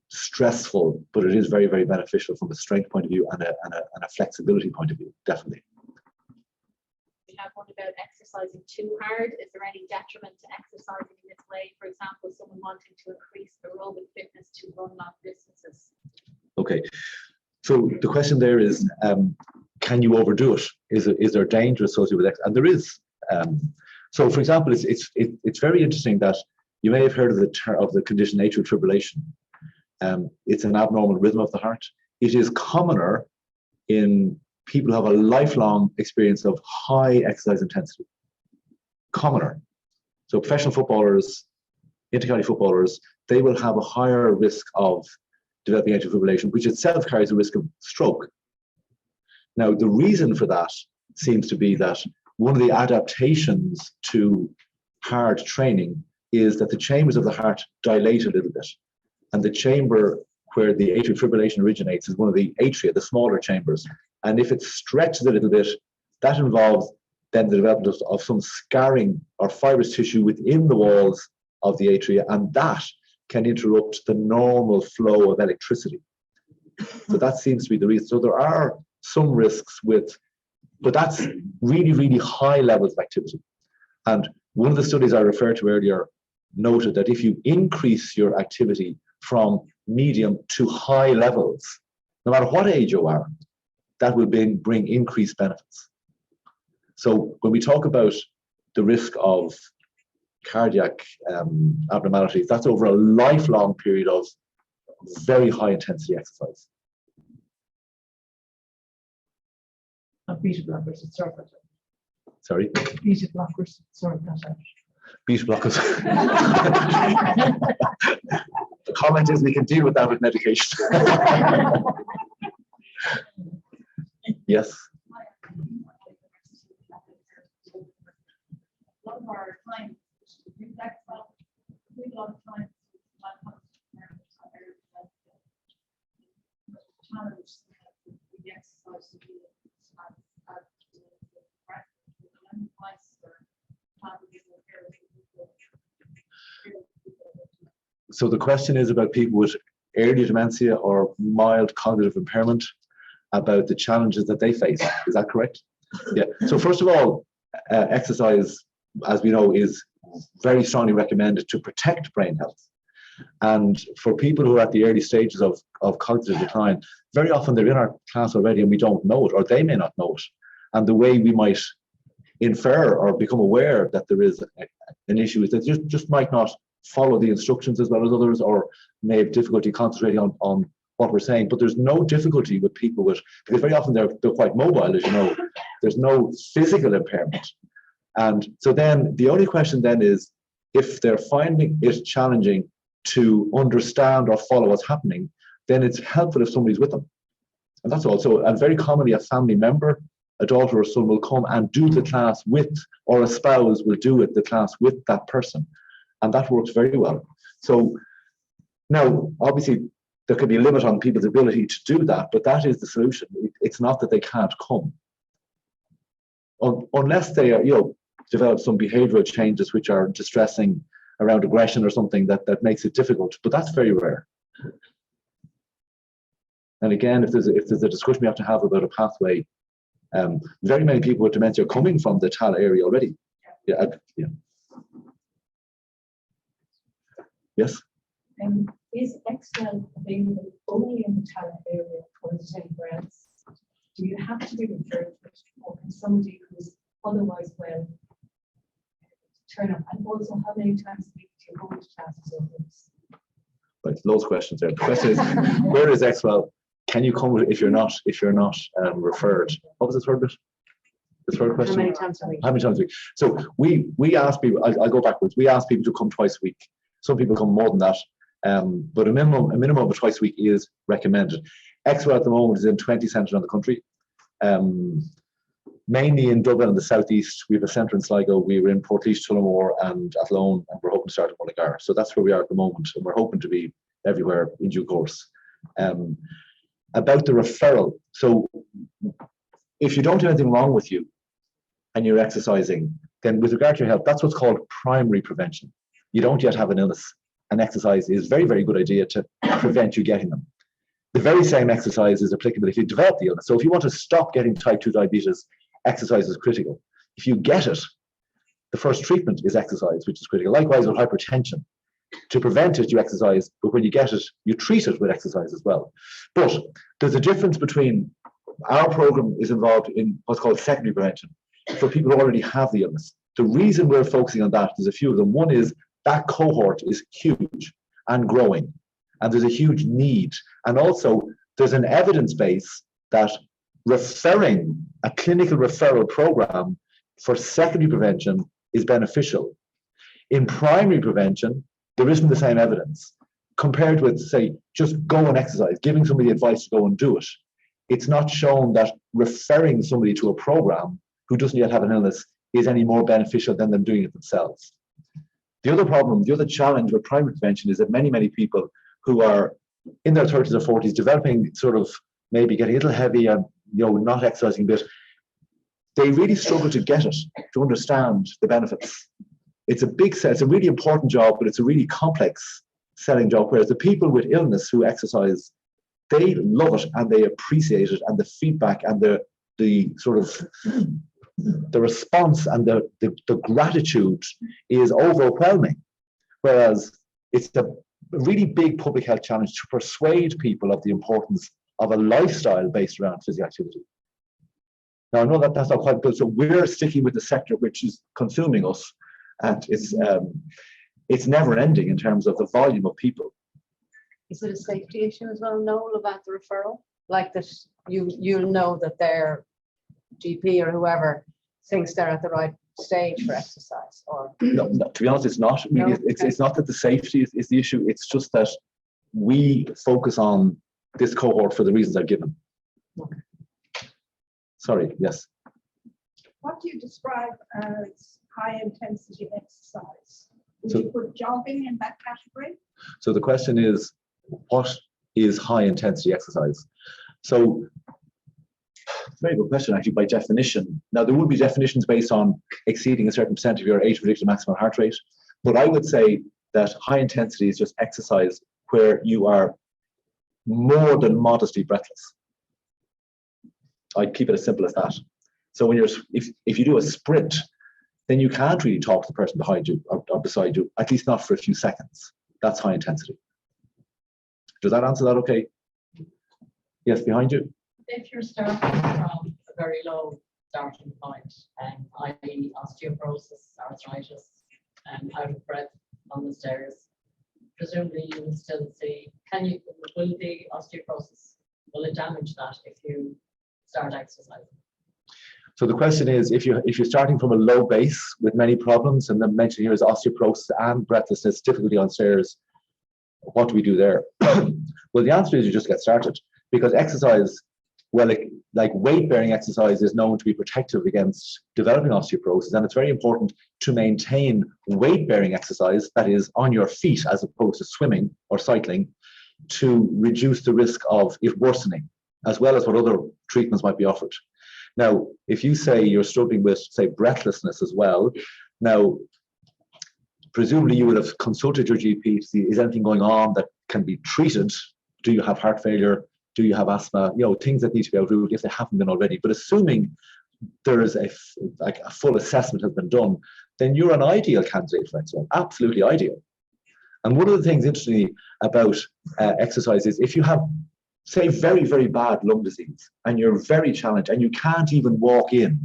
stressful, but it is very, very beneficial from a strength point of view and a flexibility point of view, definitely. We have one about exercising too hard. Is there any detriment to exercising in this way? For example, someone wanting to increase aerobic fitness to run long distances. Okay, so the question there is, can you overdo it? Is there danger associated with exercise? And there is. So, for example, it's very interesting that you may have heard of the condition atrial fibrillation. It's an abnormal rhythm of the heart. It is commoner in people who have a lifelong experience of high exercise intensity. Commoner. So professional footballers, intercounty footballers, they will have a higher risk of developing atrial fibrillation, which itself carries a risk of stroke. Now, the reason for that seems to be that one of the adaptations to hard training is that the chambers of the heart dilate a little bit. And the chamber where the atrial fibrillation originates is one of the atria, the smaller chambers. And if it stretches a little bit, that involves then the development of some scarring or fibrous tissue within the walls of the atria, and that can interrupt the normal flow of electricity. So that seems to be the reason. So there are some risks but that's really, really high levels of activity. And one of the studies I referred to earlier noted that if you increase your activity from medium to high levels, no matter what age you are, that will bring increased benefits. So when we talk about the risk of cardiac abnormalities, that's over a lifelong period of very high intensity exercise. Beta blockers, it's sort of. Sorry? Beta blockers, sort of that out. Beta blockers. The comment is we can deal with that with medication. Yes. A lot of our clients, we a lot of clients, challenge the exercise to be So the question is about people with early dementia or mild cognitive impairment, about the challenges that they face. Is that correct? Yeah. So first of all, exercise, as we know, is very strongly recommended to protect brain health. And for people who are at the early stages of cognitive decline, very often they're in our class already and we don't know it, or they may not know it. And the way we might infer or become aware that there is an issue is that you just might not follow the instructions as well as others, or may have difficulty concentrating on what we're saying. But there's no difficulty with people because very often they're quite mobile, as you know. There's no physical impairment. And so then the only question then is, if they're finding it challenging to understand or follow what's happening, then it's helpful if somebody's with them. And that's all. So, and very commonly a family member, a daughter or son will come and do the class with, or a spouse will do the class with that person. And that works very well. So now, obviously, there could be a limit on people's ability to do that, but that is the solution. It's not that they can't come. Unless they are, develop some behavioral changes which are distressing around aggression or something that makes it difficult, but that's very rare. And again, if there's a discussion we have to have about a pathway, very many people with dementia are coming from the Tallaght area already. Yeah. Yes? Is ExWell available only in the Tallaght area, or is it anywhere else? Do you have to be referred to it, or can somebody who's otherwise well turn up? And also, how many times a week do you go to classes over this? Right, loads of questions there. The question is, where is ExWell? Can you come if you're not referred? What was the third bit? The third question? How many times a week? How many times a week? So we ask people. I'll go backwards. We ask people to come twice a week. Some people come more than that, but a minimum of twice a week is recommended. ExWell at the moment is in 20 centres around the country. mainly in Dublin and the southeast. We have a centre in Sligo. We were in Portlaoise, Tullamore and Athlone, and we're hoping to start in Mullingar. So that's where we are at the moment, and we're hoping to be everywhere in due course. About the referral. So if you don't have anything wrong with you and you're exercising, then with regard to your health, that's what's called primary prevention. You don't yet have an illness, and exercise is a very, very good idea to prevent you getting them. The very same exercise is applicable if you develop the illness. So if you want to stop getting type 2 diabetes, exercise is critical. If you get it, the first treatment is exercise, which is critical. Likewise with hypertension. To prevent it, you exercise, but when you get it, you treat it with exercise as well. But there's a difference between, our program is involved in what's called secondary prevention for people who already have the illness. The reason we're focusing on that, there's a few of them. One is that cohort is huge and growing, and there's a huge need. And also there's an evidence base that referring a clinical referral program for secondary prevention is beneficial. In primary prevention, there isn't the same evidence. Compared with, say, just go and exercise, giving somebody advice to go and do it. It's not shown that referring somebody to a program who doesn't yet have an illness is any more beneficial than them doing it themselves. The other problem, the other challenge with primary prevention is that many, many people who are in their 30s or 40s developing sort of maybe getting a little heavy and not exercising a bit, they really struggle to get it, to understand the benefits. It's a really important job, but it's a really complex selling job, whereas the people with illness who exercise, they love it and they appreciate it, and the feedback and the sort of the response and the gratitude is overwhelming. Whereas it's a really big public health challenge to persuade people of the importance of a lifestyle based around physical activity. Now, I know that that's not quite good, so we're sticking with the sector which is consuming us, and it's never ending in terms of the volume of people. Is it a safety issue as well, Noel, about the referral? Like that you'll know that their GP or whoever thinks they're at the right stage for exercise, or No, to be honest, it's not. No? It's not that the safety is the issue. It's just that we focus on this cohort for the reasons I've given. Okay. Sorry, yes. What do you describe as high intensity exercise? Would So- you put jogging in that category? So the question is, what is high intensity exercise? So, very good question, actually, by definition. Now, there would be definitions based on exceeding a certain percent of your age predicted maximum heart rate, but I would say that high intensity is just exercise where you are more than modestly breathless. I'd keep it as simple as that. So when if you do a sprint, then you can't really talk to the person behind you or beside you, at least not for a few seconds. That's high intensity. Does that answer that okay? Yes, behind you. If you're starting from a very low starting point, i.e. osteoporosis, arthritis, out of breath on the stairs, presumably you will still see, will the osteoporosis, will it damage that if you start exercising? So the question is, if you're starting from a low base with many problems, and then mentioned here is osteoporosis and breathlessness, difficulty on stairs, what do we do there? Well, the answer is you just get started, because exercise, well, like weight-bearing exercise is known to be protective against developing osteoporosis, and it's very important to maintain weight-bearing exercise, that is on your feet as opposed to swimming or cycling, to reduce the risk of it worsening, as well as what other treatments might be offered. Now, if you say you're struggling with, say, breathlessness as well, now, presumably you would have consulted your GP to see, is anything going on that can be treated? Do you have heart failure? Do you have asthma? Things that need to be outrooted if they haven't been already. But assuming there is a full assessment has been done, then you're an ideal candidate for ExWell, absolutely ideal. And one of the things interestingly about exercise is if you have, say, very, very bad lung disease and you're very challenged and you can't even walk in.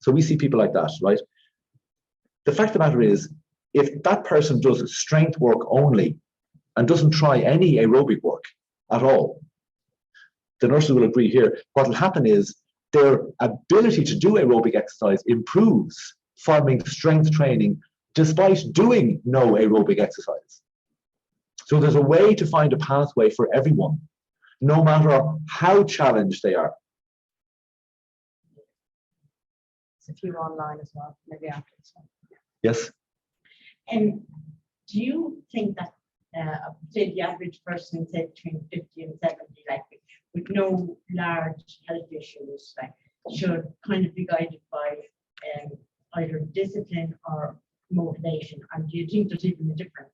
So we see people like that, right? The fact of the matter is, if that person does strength work only and doesn't try any aerobic work at all, the nurses will agree here, what will happen is their ability to do aerobic exercise improves following strength training despite doing no aerobic exercise. So there's a way to find a pathway for everyone, no matter how challenged they are. There's a few online as well, maybe after this one. Yes. And do you think that, say, the average person, say, between 50 and 70, like, with no large health issues, like, should kind of be guided by either discipline or motivation? And do you think there's even a difference?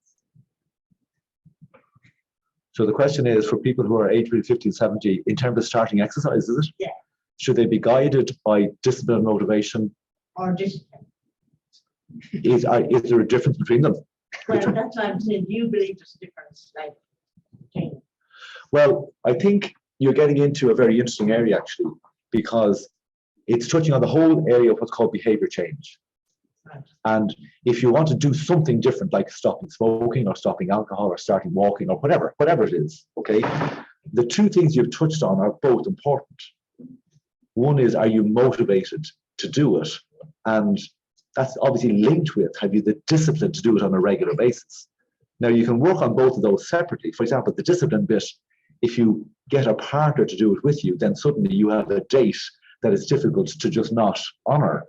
So the question is for people who are age between 50 and 70, in terms of starting exercise, is it? Yeah. Should they be guided by discipline and motivation? Or discipline? Is there a difference between them? Well, that's what I'm saying. Do you believe there's a difference? Like, okay. Well, I think you're getting into a very interesting area, actually, because it's touching on the whole area of what's called behavior change. Right. And if you want to do something different, like stopping smoking or stopping alcohol or starting walking or whatever it is, okay, the two things you've touched on are both important. One is, are you motivated to do it? And that's obviously linked with, have you the discipline to do it on a regular basis? Now, you can work on both of those separately. For example, the discipline bit, if you get a partner to do it with you, then suddenly you have a date that is difficult to just not honor.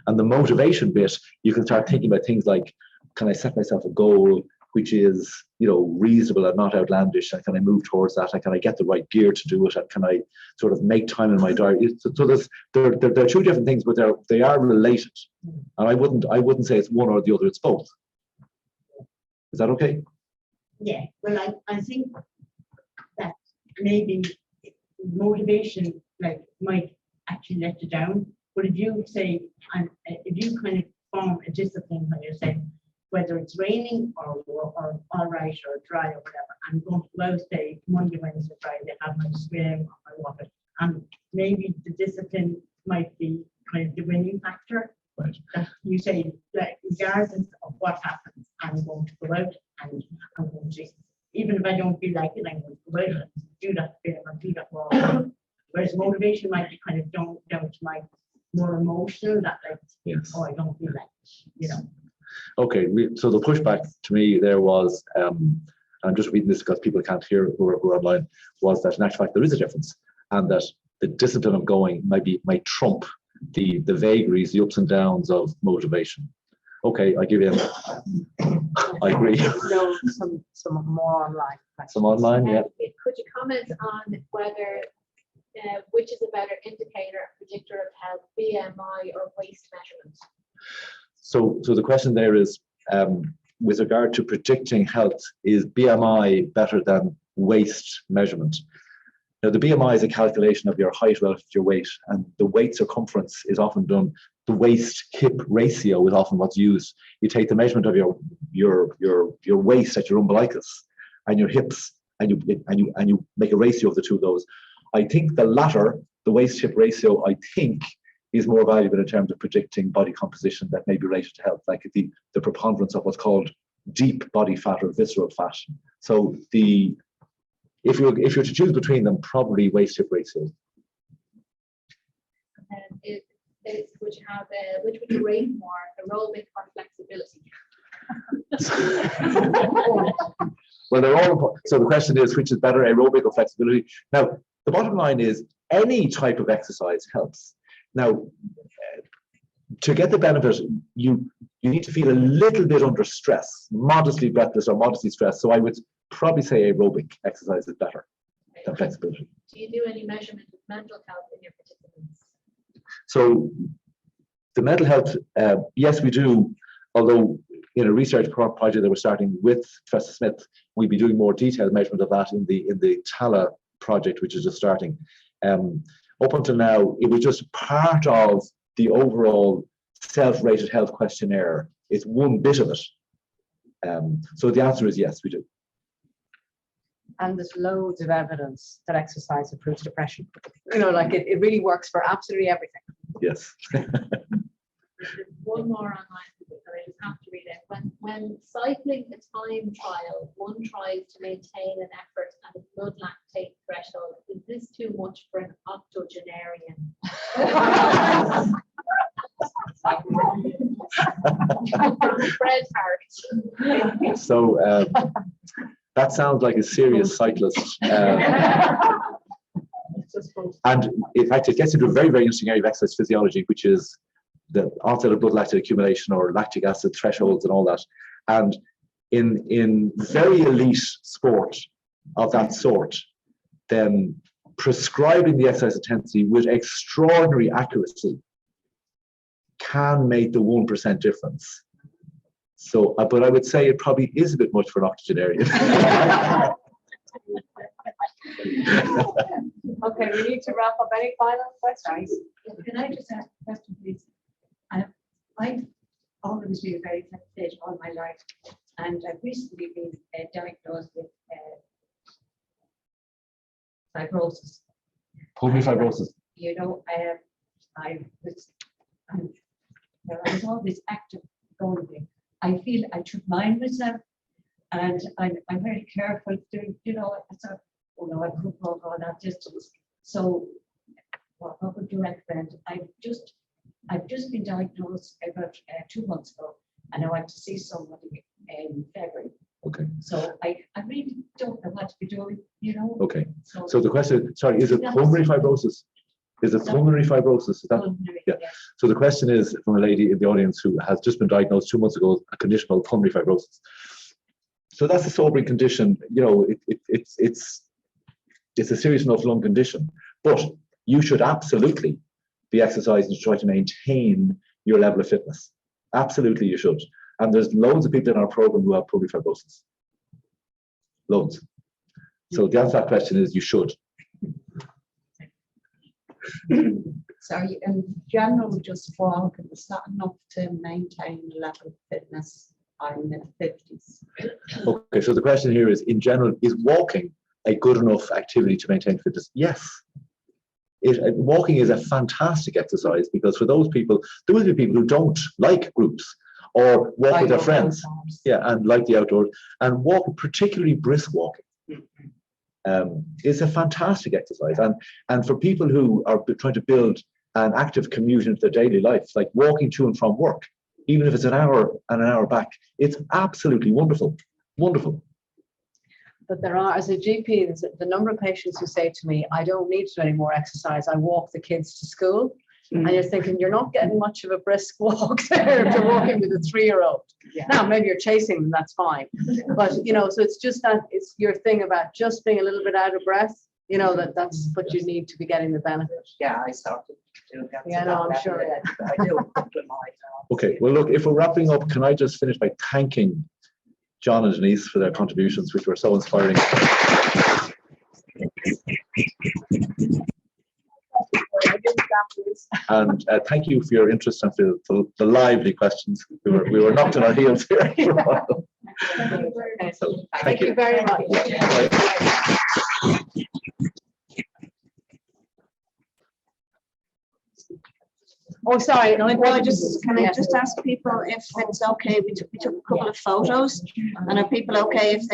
And the motivation bit, you can start thinking about things like, can I set myself a goal which is, you know, reasonable and not outlandish? And can I move towards that? And can I get the right gear to do it? And can I sort of make time in my diary? So there are two different things, but they are related. And I wouldn't say it's one or the other, it's both. Is that okay? Yeah, well, I think that maybe motivation, like, might actually let you down. But if you say, and if you kind of form a discipline when you say, whether it's raining or all right or dry or whatever, I'm going to go out, say, Monday, Wednesday, Friday, have my swim or my water. And maybe the discipline might be kind of the winning factor. Right. That you say, like, regardless of what happens, I'm going to go out and I'm going to, even if I don't feel like it, I'm going to go out and do that bit or do that walk. Whereas motivation might be kind of down to my more emotional, that like, yes. Oh, I don't feel like it, you know. Okay, so the pushback to me there was, I'm just reading this because people can't hear who are online, was that in actual fact there is a difference, and that the discipline of going might trump the vagaries, the ups and downs of motivation. Okay, I give you. I agree. No, some more online. Some online, yeah. Could you comment on whether which is a better indicator or predictor of health, BMI or waist measurement? So the question there is, with regard to predicting health, is BMI better than waist measurement? Now, the BMI is a calculation of your height relative to your weight, and the weight circumference is often done. The waist-hip ratio is often what's used. You take the measurement of your waist at your umbilicus and your hips, and you make a ratio of the two of those. I think the latter, the waist-hip ratio, I think is more valuable in terms of predicting body composition that may be related to health, like the preponderance of what's called deep body fat or visceral fat. So if you're to choose between them, probably waist-hip ratio. And would you have which would you rate more, aerobic or flexibility? Well, they're all important. So the question is, which is better, aerobic or flexibility? Now, the bottom line is any type of exercise helps. Now, to get the benefit, you need to feel a little bit under stress, modestly breathless or modestly stressed. So I would probably say aerobic exercise is better than flexibility. Do you do any measurement of mental health in your participants? So the mental health, yes, we do. Although in a research project that we're starting with Professor Smith, we'll be doing more detailed measurement of that in the Tallaght project, which is just starting. Up until now, it was just part of the overall self-rated health questionnaire. It's one bit of it. So the answer is yes, we do. And there's loads of evidence that exercise improves depression. You know, like it really works for absolutely everything. Yes. There's one more online that I just have to read it. When cycling a time trial, one tries to maintain an effort at a blood lactate threshold. Is this too much for an octogenarian? Fred Hart. So that sounds like a serious cyclist. And in fact, it gets into a very, very interesting area of exercise physiology, which is the onset of blood lactate accumulation or lactic acid thresholds and all that. And in very elite sport of that sort, then prescribing the exercise intensity with extraordinary accuracy can make the 1% difference. So, but I would say it probably is a bit much for an octogenarian. Okay, we need to wrap up. Any final questions? Can I just ask a question, please? I've always been very fit all my life, and I've recently been diagnosed with fibrosis. Pulmonary fibrosis. You know, I was always active going. I feel I should mind myself, and I'm very careful to, you know, oh no, I could walk all that distance. So what would you recommend? I've just been diagnosed about 2 months ago, and I went to see somebody in February. Okay. So I really don't know what to be doing, you know. Okay. So the question, sorry, is it pulmonary fibrosis? Is it pulmonary fibrosis? Is that? Yeah. So the question is from a lady in the audience who has just been diagnosed 2 months ago, a condition called pulmonary fibrosis. So that's a sobering condition. You know, it's a serious enough lung condition, but you should absolutely be exercising to try to maintain your level of fitness. Absolutely, you should. And there's loads of people in our program who have pulmonary fibrosis. Loads. So the answer to that question is you should. So in general, just walking, is that enough to maintain a level of fitness? I'm in the 50s. Okay, so the question here is, in general, is walking a good enough activity to maintain fitness? Yes. Walking is a fantastic exercise because for those people, there will be people who don't like groups or walk with their friends. Yeah, and like the outdoors, and walk, particularly brisk walking. It's a fantastic exercise, and for people who are trying to build an active commute into their daily life, like walking to and from work, even if it's an hour and an hour back, it's absolutely wonderful, wonderful. But there are, as a GP, the number of patients who say to me, I don't need to do any more exercise, I walk the kids to school. And you're thinking, you're not getting much of a brisk walk there if you're walking with a 3-year-old. Yeah. Now, maybe you're chasing them, that's fine. But, you know, so it's just that, it's your thing about just being a little bit out of breath, you know, that's what you need to be getting the benefit. Yeah, I started doing that. Yeah, no, I'm sure. I do a couple of my times. Okay, well, look, if we're wrapping up, can I just finish by thanking John and Denise for their contributions, which were so inspiring. And thank you for your interest and for the lively questions. We were knocked on our heels here. So, Thank you very much. Oh, sorry. No, I just can I just ask people if it's okay? We took a couple of photos, and are people okay if they